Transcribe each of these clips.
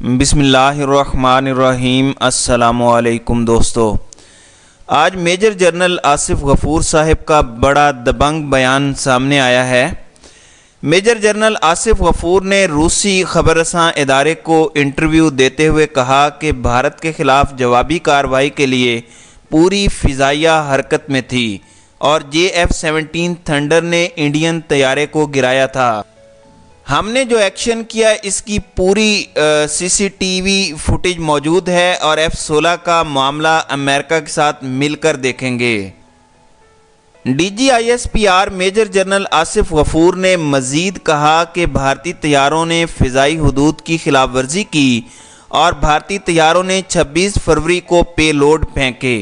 بسم اللہ الرحمن الرحیم۔ السلام علیکم دوستو، آج میجر جنرل آصف غفور صاحب کا بڑا دبنگ بیان سامنے آیا ہے۔ میجر جنرل آصف غفور نے روسی خبر رساں ادارے کو انٹرویو دیتے ہوئے کہا کہ بھارت کے خلاف جوابی کارروائی کے لیے پوری فضائیہ حرکت میں تھی اور JF-17 تھنڈر نے انڈین طیارے کو گرایا تھا۔ ہم نے جو ایکشن کیا اس کی پوری CCTV فوٹیج موجود ہے اور F-16 کا معاملہ امریکہ کے ساتھ مل کر دیکھیں گے۔ DGISPR میجر جنرل آصف غفور نے مزید کہا کہ بھارتی طیاروں نے فضائی حدود کی خلاف ورزی کی اور بھارتی طیاروں نے 26 فروری کو پے لوڈ پھینکے۔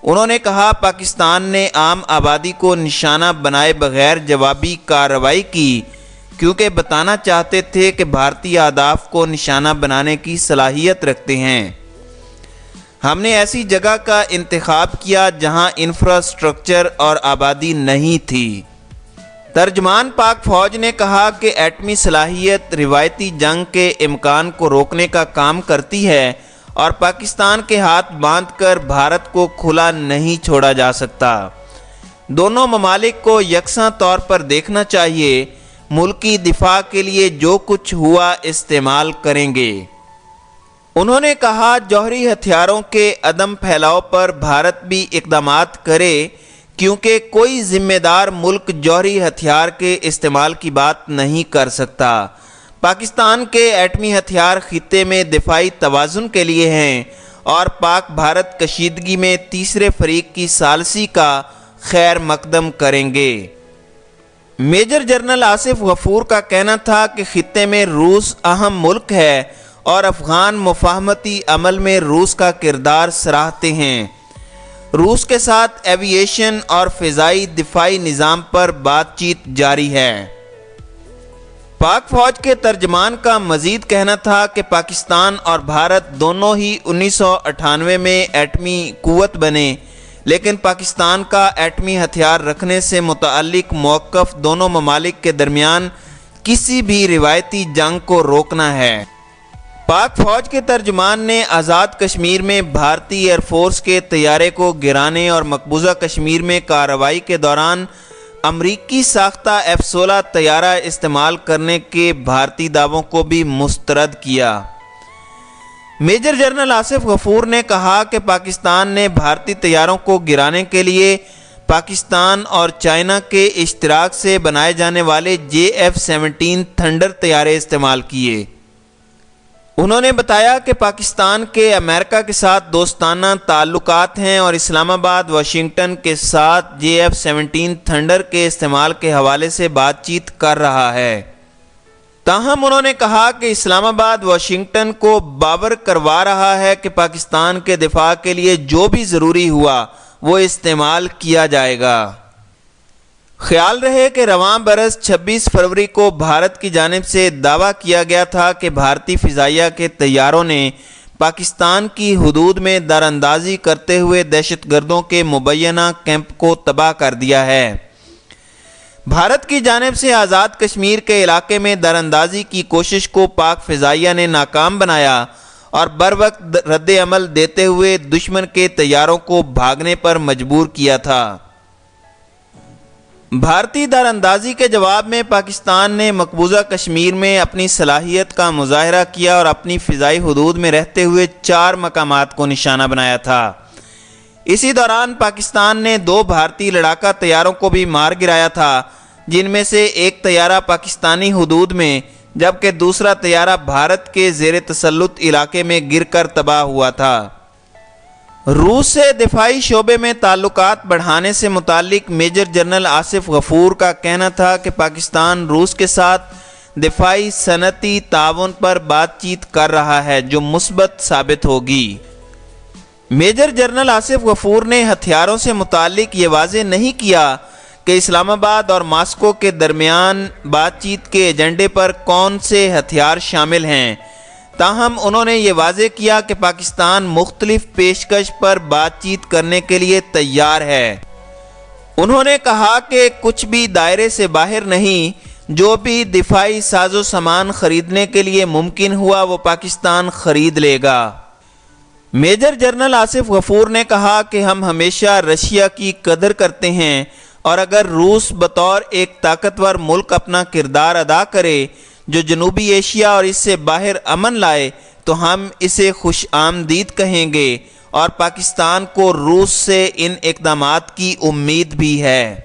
انہوں نے کہا پاکستان نے عام آبادی کو نشانہ بنائے بغیر جوابی کارروائی کی کیونکہ بتانا چاہتے تھے کہ بھارتی اہداف کو نشانہ بنانے کی صلاحیت رکھتے ہیں۔ ہم نے ایسی جگہ کا انتخاب کیا جہاں انفراسٹرکچر اور آبادی نہیں تھی۔ ترجمان پاک فوج نے کہا کہ ایٹمی صلاحیت روایتی جنگ کے امکان کو روکنے کا کام کرتی ہے اور پاکستان کے ہاتھ باندھ کر بھارت کو کھلا نہیں چھوڑا جا سکتا۔ دونوں ممالک کو یکساں طور پر دیکھنا چاہیے، ملکی دفاع کے لیے جو کچھ ہوا استعمال کریں گے۔ انہوں نے کہا جوہری ہتھیاروں کے عدم پھیلاؤ پر بھارت بھی اقدامات کرے کیونکہ کوئی ذمہ دار ملک جوہری ہتھیار کے استعمال کی بات نہیں کر سکتا۔ پاکستان کے ایٹمی ہتھیار خطے میں دفاعی توازن کے لیے ہیں اور پاک بھارت کشیدگی میں تیسرے فریق کی ثالثی کا خیر مقدم کریں گے۔ میجر جنرل آصف غفور کا کہنا تھا کہ خطے میں روس اہم ملک ہے اور افغان مفاہمتی عمل میں روس کا کردار سراہتے ہیں۔ روس کے ساتھ ایوییشن اور فضائی دفاعی نظام پر بات چیت جاری ہے۔ پاک فوج کے ترجمان کا مزید کہنا تھا کہ پاکستان اور بھارت دونوں ہی 1998 میں ایٹمی قوت بنے، لیکن پاکستان کا ایٹمی ہتھیار رکھنے سے متعلق موقف دونوں ممالک کے درمیان کسی بھی روایتی جنگ کو روکنا ہے۔ پاک فوج کے ترجمان نے آزاد کشمیر میں بھارتی ایئر فورس کے طیارے کو گرانے اور مقبوضہ کشمیر میں کارروائی کے دوران امریکی ساختہ F-16 طیارہ استعمال کرنے کے بھارتی دعووں کو بھی مسترد کیا۔ میجر جنرل آصف غفور نے کہا کہ پاکستان نے بھارتی طیاروں کو گرانے کے لیے پاکستان اور چائنا کے اشتراک سے بنائے جانے والے JF-17 تھنڈر طیارے استعمال کیے۔ انہوں نے بتایا کہ پاکستان کے امریکہ کے ساتھ دوستانہ تعلقات ہیں اور اسلام آباد واشنگٹن کے ساتھ JF-17 تھنڈر کے استعمال کے حوالے سے بات چیت کر رہا ہے۔ تاہم انہوں نے کہا کہ اسلام آباد واشنگٹن کو باور کروا رہا ہے کہ پاکستان کے دفاع کے لیے جو بھی ضروری ہوا وہ استعمال کیا جائے گا۔ خیال رہے کہ رواں برس 26 فروری کو بھارت کی جانب سے دعویٰ کیا گیا تھا کہ بھارتی فضائیہ کے طیاروں نے پاکستان کی حدود میں دراندازی کرتے ہوئے دہشت گردوں کے مبینہ کیمپ کو تباہ کر دیا ہے۔ بھارت کی جانب سے آزاد کشمیر کے علاقے میں دراندازی کی کوشش کو پاک فضائیہ نے ناکام بنایا اور بروقت رد عمل دیتے ہوئے دشمن کے طیاروں کو بھاگنے پر مجبور کیا تھا۔ بھارتی دراندازی کے جواب میں پاکستان نے مقبوضہ کشمیر میں اپنی صلاحیت کا مظاہرہ کیا اور اپنی فضائی حدود میں رہتے ہوئے 4 مقامات کو نشانہ بنایا تھا۔ اسی دوران پاکستان نے 2 بھارتی لڑاکا طیاروں کو بھی مار گرایا تھا، جن میں سے ایک طیارہ پاکستانی حدود میں جبکہ دوسرا طیارہ بھارت کے زیر تسلط علاقے میں گر کر تباہ ہوا تھا۔ روس سے دفاعی شعبے میں تعلقات بڑھانے سے متعلق میجر جنرل آصف غفور کا کہنا تھا کہ پاکستان روس کے ساتھ دفاعی صنعتی تعاون پر بات چیت کر رہا ہے جو مثبت ثابت ہوگی۔ میجر جنرل آصف غفور نے ہتھیاروں سے متعلق یہ واضح نہیں کیا کہ اسلام آباد اور ماسکو کے درمیان بات چیت کے ایجنڈے پر کون سے ہتھیار شامل ہیں، تاہم انہوں نے یہ واضح کیا کہ پاکستان مختلف پیشکش پر بات چیت کرنے کے لیے تیار ہے۔ انہوں نے کہا کہ کچھ بھی دائرے سے باہر نہیں، جو بھی دفاعی ساز و سامان خریدنے کے لیے ممکن ہوا وہ پاکستان خرید لے گا۔ میجر جنرل آصف غفور نے کہا کہ ہم ہمیشہ رشیا کی قدر کرتے ہیں اور اگر روس بطور ایک طاقتور ملک اپنا کردار ادا کرے جو جنوبی ایشیا اور اس سے باہر امن لائے تو ہم اسے خوش آمدید کہیں گے، اور پاکستان کو روس سے ان اقدامات کی امید بھی ہے۔